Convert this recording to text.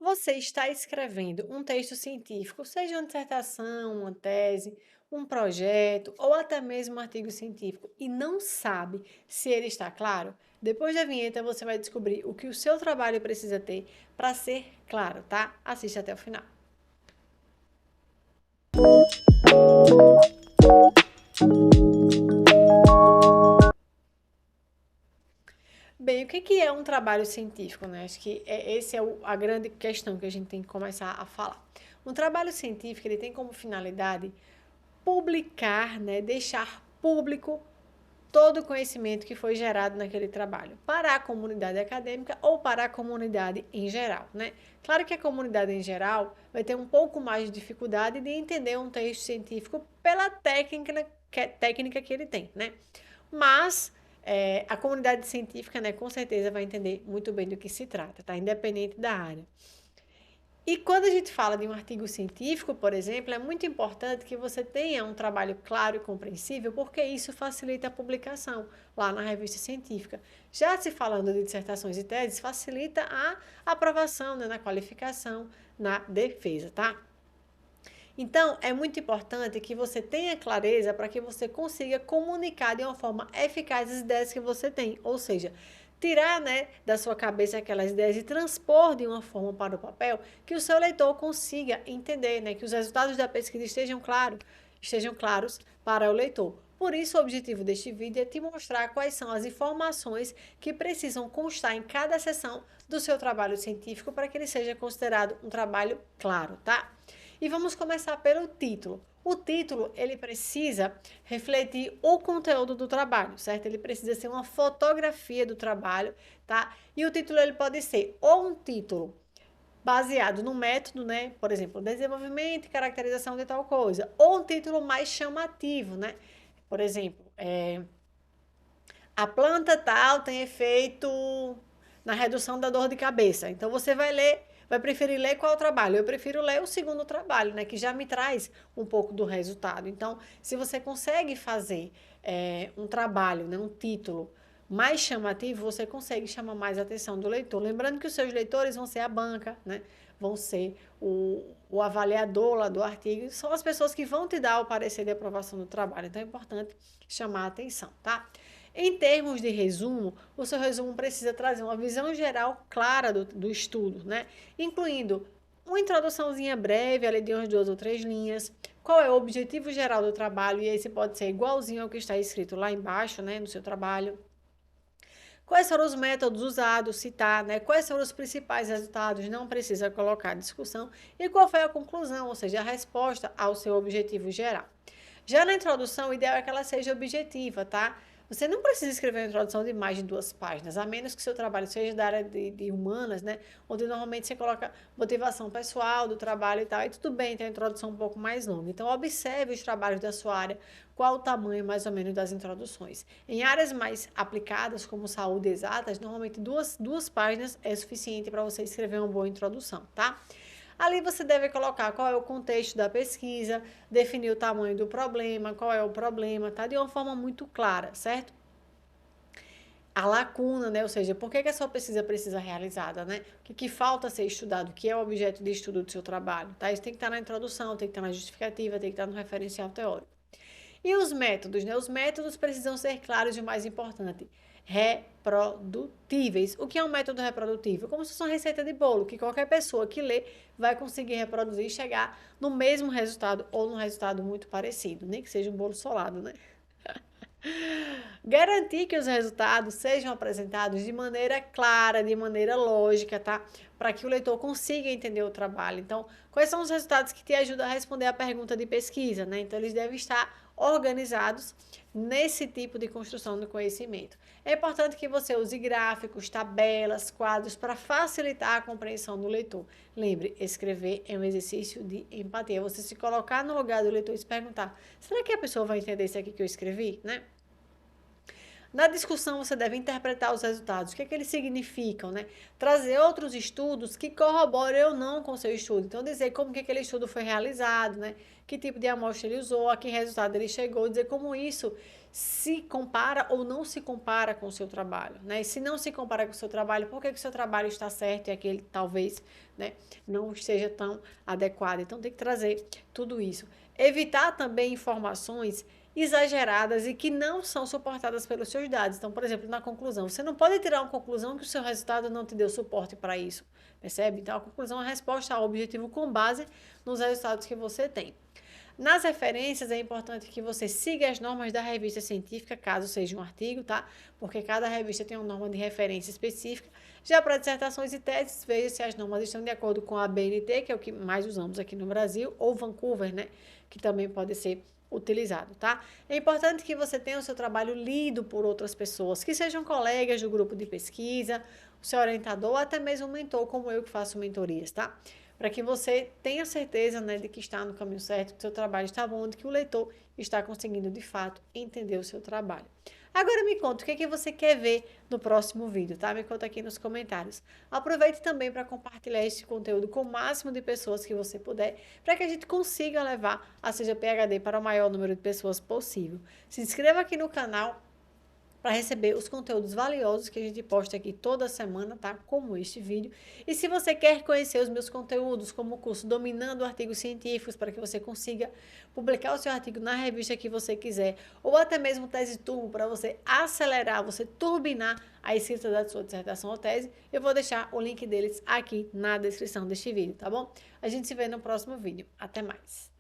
Você está escrevendo um texto científico, seja uma dissertação, uma tese, um projeto ou até mesmo um artigo científico e não sabe se ele está claro? Depois da vinheta você vai descobrir o que o seu trabalho precisa ter para ser claro, tá? Assista até o final. Bem, o que é um trabalho científico, né? Acho que esse é a grande questão que a gente tem que começar a falar. Um trabalho científico, ele tem como finalidade publicar, né, deixar público todo o conhecimento que foi gerado naquele trabalho, para a comunidade acadêmica ou para a comunidade em geral, né? Claro que a comunidade em geral vai ter um pouco mais de dificuldade de entender um texto científico pela técnica que ele tem, né? Mas a comunidade científica, né, com certeza vai entender muito bem do que se trata, tá? Independente da área. E quando a gente fala de um artigo científico, por exemplo, é muito importante que você tenha um trabalho claro e compreensível, porque isso facilita a publicação lá na revista científica. Já se falando de dissertações e teses, facilita a aprovação, né, na qualificação, na defesa, tá? Então, é muito importante que você tenha clareza para que você consiga comunicar de uma forma eficaz as ideias que você tem, ou seja, tirar, né, da sua cabeça aquelas ideias e transpor de uma forma para o papel que o seu leitor consiga entender, né, que os resultados da pesquisa estejam claros para o leitor. Por isso, o objetivo deste vídeo é te mostrar quais são as informações que precisam constar em cada seção do seu trabalho científico para que ele seja considerado um trabalho claro, tá? E vamos começar pelo título. O título, ele precisa refletir o conteúdo do trabalho, certo? Ele precisa ser uma fotografia do trabalho, tá? E o título, ele pode ser ou um título baseado no método, né? Por exemplo, desenvolvimento e caracterização de tal coisa. Ou um título mais chamativo, né? Por exemplo, a planta tal tem efeito na redução da dor de cabeça. Então você vai preferir ler qual trabalho? Eu prefiro ler o segundo trabalho, né, que já me traz um pouco do resultado. Então, se você consegue fazer um trabalho, né, um título mais chamativo, você consegue chamar mais a atenção do leitor. Lembrando que os seus leitores vão ser a banca, né, vão ser o avaliador lá do artigo, são as pessoas que vão te dar o parecer de aprovação do trabalho. Então é importante chamar a atenção, tá? Em termos de resumo, o seu resumo precisa trazer uma visão geral clara do estudo, né? Incluindo uma introduçãozinha breve, ali de umas 2 ou 3 linhas, qual é o objetivo geral do trabalho, e esse pode ser igualzinho ao que está escrito lá embaixo, né, no seu trabalho. Quais foram os métodos usados, citar, né? Quais foram os principais resultados, não precisa colocar discussão, e qual foi a conclusão, ou seja, a resposta ao seu objetivo geral. Já na introdução, o ideal é que ela seja objetiva, tá? Você não precisa escrever uma introdução de mais de 2 páginas, a menos que seu trabalho seja da área de humanas, né? Onde normalmente você coloca motivação pessoal do trabalho e tal, e tudo bem ter a introdução um pouco mais longa. Então, observe os trabalhos da sua área, qual o tamanho mais ou menos das introduções. Em áreas mais aplicadas, como saúde exatas, normalmente duas páginas é suficiente para você escrever uma boa introdução, tá? Ali você deve colocar qual é o contexto da pesquisa, definir o tamanho do problema, qual é o problema, tá? De uma forma muito clara, certo? A lacuna, né? Ou seja, por que a sua pesquisa precisa ser realizada, né? O que falta ser estudado, o que é o objeto de estudo do seu trabalho, tá? Isso tem que estar na introdução, tem que estar na justificativa, tem que estar no referencial teórico. E os métodos, né? Os métodos precisam ser claros e o mais importante, reprodutíveis. O que é um método reprodutível? Como se fosse uma receita de bolo, que qualquer pessoa que lê vai conseguir reproduzir e chegar no mesmo resultado ou num resultado muito parecido, nem que seja um bolo solado, né? Garantir que os resultados sejam apresentados de maneira clara, de maneira lógica, tá? Para que o leitor consiga entender o trabalho. Então, quais são os resultados que te ajudam a responder a pergunta de pesquisa, né? Então, eles devem estar organizados nesse tipo de construção do conhecimento. É importante que você use gráficos, tabelas, quadros para facilitar a compreensão do leitor. Lembre, escrever é um exercício de empatia. Você se colocar no lugar do leitor e se perguntar: será que a pessoa vai entender isso aqui que eu escrevi, né? Na discussão, você deve interpretar os resultados, o que é que eles significam, né? Trazer outros estudos que corroborem ou não com o seu estudo. Então, dizer como que aquele estudo foi realizado, né? Que tipo de amostra ele usou, a que resultado ele chegou, dizer como isso se compara ou não se compara com o seu trabalho, né? E se não se compara com o seu trabalho, por que que o seu trabalho está certo e aquele talvez, né, não esteja tão adequado? Então, tem que trazer tudo isso. Evitar também informações exageradas e que não são suportadas pelos seus dados. Então, por exemplo, na conclusão, você não pode tirar uma conclusão que o seu resultado não te deu suporte para isso, percebe? Então, a conclusão é a resposta ao objetivo com base nos resultados que você tem. Nas referências, é importante que você siga as normas da revista científica, caso seja um artigo, tá? Porque cada revista tem uma norma de referência específica. Já para dissertações e teses, veja se as normas estão de acordo com a BNT, que é o que mais usamos aqui no Brasil, ou Vancouver, né? Que também pode ser utilizado, tá? É importante que você tenha o seu trabalho lido por outras pessoas, que sejam colegas do grupo de pesquisa, o seu orientador, ou até mesmo um mentor, como eu que faço mentorias, tá? Para que você tenha certeza, né, de que está no caminho certo, que o seu trabalho está bom, de que o leitor está conseguindo, de fato, entender o seu trabalho. Agora me conta, o que é que você quer ver no próximo vídeo, tá? Me conta aqui nos comentários. Aproveite também para compartilhar esse conteúdo com o máximo de pessoas que você puder, para que a gente consiga levar a Seja PhD para o maior número de pessoas possível. Se inscreva aqui no canal para receber os conteúdos valiosos que a gente posta aqui toda semana, tá? Como este vídeo. E se você quer conhecer os meus conteúdos, como o curso Dominando Artigos Científicos, para que você consiga publicar o seu artigo na revista que você quiser, ou até mesmo tese turbo, para você acelerar, você turbinar a escrita da sua dissertação ou tese, eu vou deixar o link deles aqui na descrição deste vídeo, tá bom? A gente se vê no próximo vídeo. Até mais!